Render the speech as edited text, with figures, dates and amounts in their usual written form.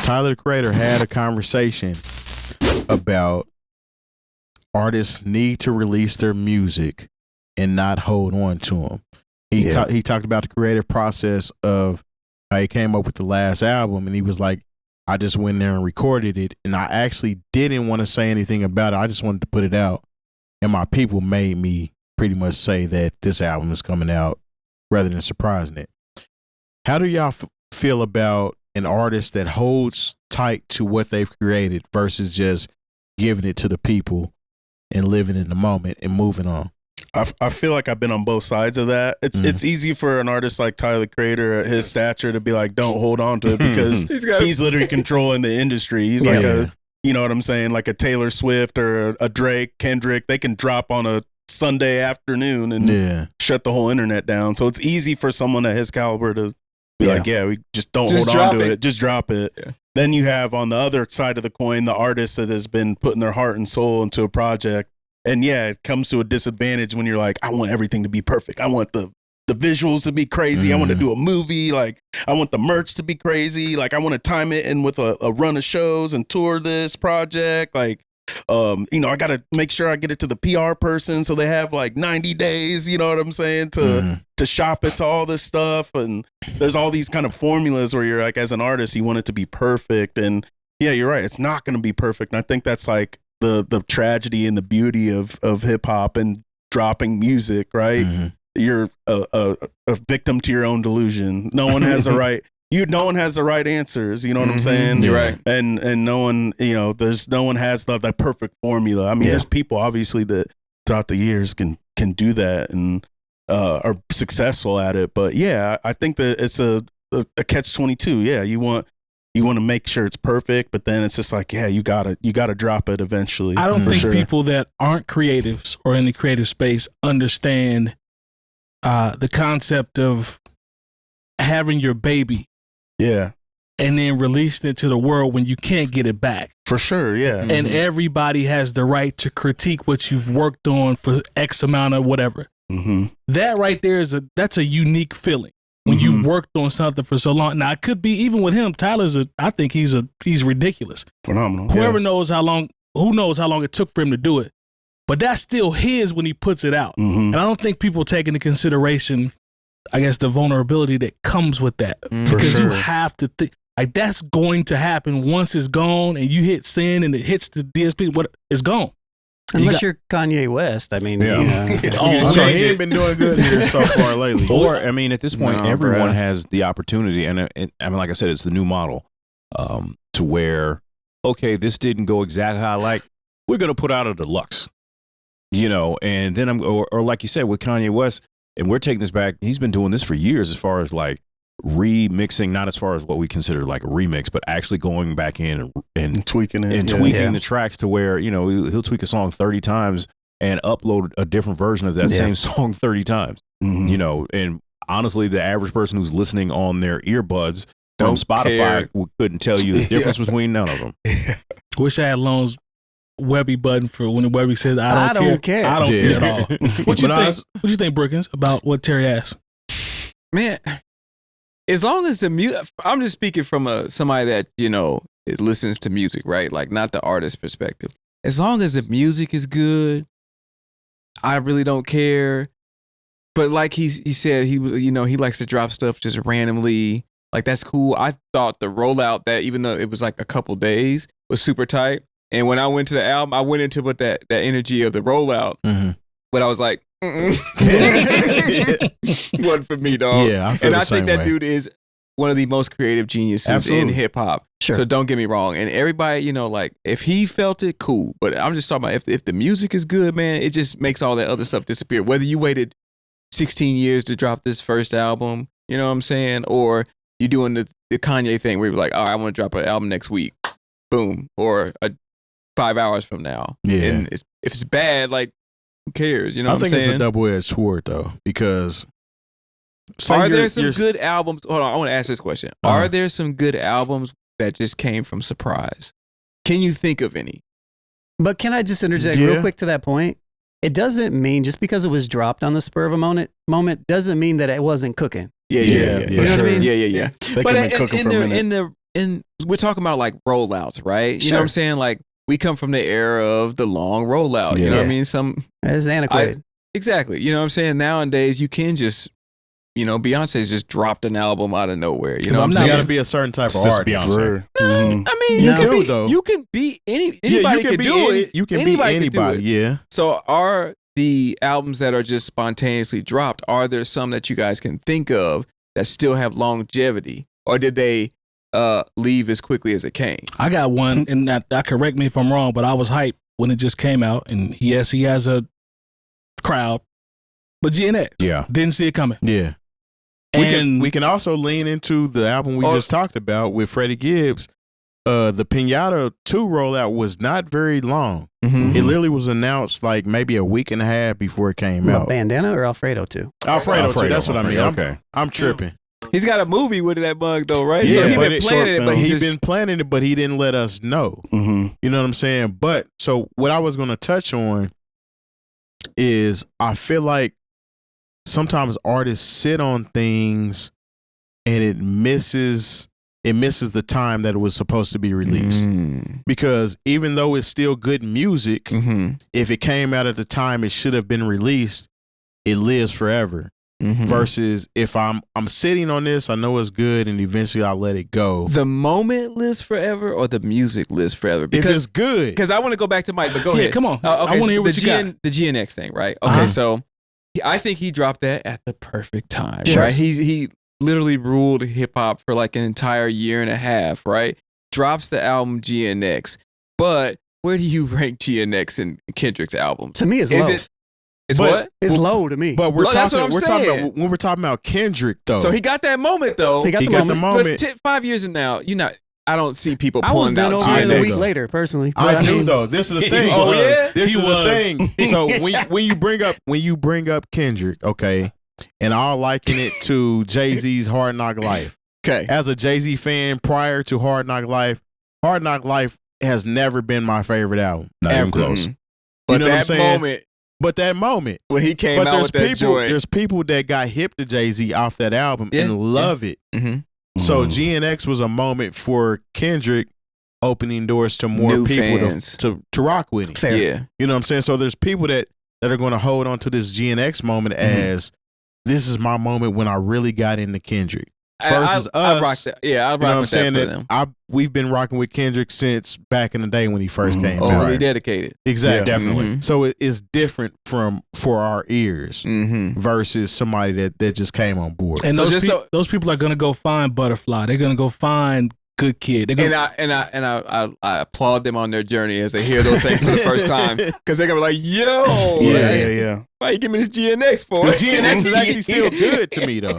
Tyler the Creator had a conversation about artists need to release their music and not hold on to them. He talked about the creative process of how he came up with the last album, and he was like, I just went there and recorded it, and I actually didn't want to say anything about it. I just wanted to put it out, and my people made me pretty much say that this album is coming out rather than surprising it. How do y'all feel about an artist that holds tight to what they've created versus just giving it to the people and living in the moment and moving on? I feel like I've been on both sides of that. It's easy for an artist like Tyler the Creator at his stature to be like, don't hold on to it, because he's literally controlling the industry. He's like you know what I'm saying, like a Taylor Swift or a Drake, Kendrick. They can drop on a Sunday afternoon and shut the whole internet down. So it's easy for someone at his caliber to be like, we just don't hold on to it. Just drop it. Yeah. Then you have on the other side of the coin, the artist that has been putting their heart and soul into a project. And it comes to a disadvantage when you're like, I want everything to be perfect. I want the visuals to be crazy. I want to do a movie. Like, I want the merch to be crazy. Like, I want to time it in with a run of shows and tour this project. Like, I got to make sure I get it to the PR person so they have like 90 days, you know what I'm saying, to shop it to all this stuff. And there's all these kind of formulas where you're like, as an artist, you want it to be perfect. And you're right. It's not going to be perfect. And I think that's like the tragedy and the beauty of hip hop and dropping music, right? You're a victim to your own delusion. No one has the right. No one has the right answers. You know what I'm saying? You're right. And no one, there's no one has the perfect formula. I mean, there's people obviously that throughout the years can do that and are successful at it. But I think that it's a catch-22. Yeah, you want to make sure it's perfect, but then it's just like, you gotta drop it eventually. I don't think people that aren't creatives or in the creative space understand the concept of having your baby. Yeah. And then releasing it to the world when you can't get it back. For sure, yeah. And everybody has the right to critique what you've worked on for X amount of whatever. That right there that's a unique feeling. When you've worked on something for so long. Now, it could be, even with him, I think he's ridiculous. Phenomenal. Who knows how long it took for him to do it. But that's still his when he puts it out. And I don't think people take into consideration, I guess, the vulnerability that comes with that. Because you have to think, like, that's going to happen once it's gone and you hit send and it hits the DSP, it's gone. Unless you're Kanye West. I mean, he ain't been doing good here so far lately. Or, I mean, at this point, everyone has the opportunity. And I mean, like I said, it's the new model to where, okay, this didn't go exactly how I like. We're going to put out a deluxe, and then or like you said with Kanye West, and we're taking this back. He's been doing this for years as far as like remixing, not as far as what we consider like a remix, but actually going back in and tweaking it and tweaking the tracks to where, he'll tweak a song 30 times and upload a different version of that same song 30 times, and honestly, the average person who's listening on their earbuds from Spotify couldn't tell you the difference between none of them. Wish I had Lone's Webby button for when the Webby says, I don't care. I don't care at all. What you think, Brookins, about what Terry asked? Man, as long as the music, I'm just speaking from somebody that, it listens to music, right? Like, not the artist perspective. As long as the music is good, I really don't care. But like he said, he likes to drop stuff just randomly. Like, that's cool. I thought the rollout, that even though it was like a couple days, was super tight. And when I went to the album, I went into with that energy of the rollout. But I was like, wasn't for me, dog. Yeah, I think that dude is one of the most creative geniuses in hip hop. Sure. So don't get me wrong. And everybody, like, if he felt it, cool. But I'm just talking about if the music is good, man, it just makes all that other stuff disappear. Whether you waited 16 years to drop this first album, you know what I'm saying? Or you doing the Kanye thing where you're like, all right, I want to drop an album next week. Boom. Or 5 hours from now. Yeah. And if it's bad, like, who cares? You know what I'm saying? I think it's a double-edged sword, though, because are there some good albums? Hold on, I want to ask this question. Are there some good albums that just came from surprise? Can you think of any? But can I just interject real quick to that point? It doesn't mean just because it was dropped on the spur of a moment doesn't mean that it wasn't cooking. Yeah. You know what I mean? Yeah. They could have been cooking for a minute. In the we're talking about like rollouts, right? You know what I'm saying? Like we come from the era of the long rollout. You know what I mean? It's antiquated. Exactly. You know what I'm saying? Nowadays you can just, Beyonce's just dropped an album out of nowhere. You know what I'm saying? You got to be a certain type of artist. I mean, you can be anybody can do it. You can be anybody. Yeah. So are the albums that are just spontaneously dropped, are there some that you guys can think of that still have longevity? Or did they leave as quickly as it came? I got one, and correct me if I'm wrong, but I was hyped when it just came out, and he has a crowd. But GNX, didn't see it coming. Yeah. We can also lean into the album we just talked about with Freddie Gibbs. The Pinata 2 rollout was not very long. Mm-hmm. It literally was announced like maybe a week and a half before it came out. Bandana or Alfredo 2? Alfredo 2, that's what I mean. Okay. I'm tripping. He's got a movie with that bug though, right? Yeah, so he's been planning it, but he didn't let us know. Mm-hmm. You know what I'm saying? But so what I was going to touch on is I feel like sometimes artists sit on things and it misses the time that it was supposed to be released. Because even though it's still good music, if it came out at the time it should have been released, it lives forever. Versus if I'm sitting on this, I know it's good, and eventually I'll let it go. The moment lives forever, or the music lives forever? Because if it's good. Because I want to go back to Mike, but go ahead. Come on. Okay, I want to hear what you got. The GNX thing, right? Okay, so I think he dropped that at the perfect time, right? He literally ruled hip hop for like an entire year and a half, right? Drops the album GNX, but where do you rank GNX in Kendrick's album? To me, it's low. It's low to me. But we're talking about Kendrick though. So he got that moment though. He got the moment. But 5 years from now, I don't see people I was pulling done out over GNX. a week later, personally. I do though. This is the thing. This is the thing. So when you bring up Kendrick, okay, and I'll liken it to Jay-Z's Hard Knock Life. Okay. As a Jay-Z fan, prior to Hard Knock Life has never been my favorite album. Not even close. But that moment when he came out with that joint, there's people that got hip to Jay-Z off that album and love it. So GNX was a moment for Kendrick, opening doors to more new people fans. to rock with him. Fair. Yeah. You know what I'm saying? So there's people that are going to hold on to this GNX moment as this is my moment when I really got into Kendrick. Versus us, I rocked that. Yeah, I rocked with that for them. We've been rocking with Kendrick since back in the day when he first came out. Overly dedicated. Exactly. Yeah, definitely. So it is different for our ears versus somebody that just came on board. And those people are gonna go find Butterfly. They're gonna go find Good Kid. I applaud them on their journey as they hear those things for the first time, because they're gonna be like, "Yo, yeah. why you give me this GNX for?" The GNX is actually still good to me though.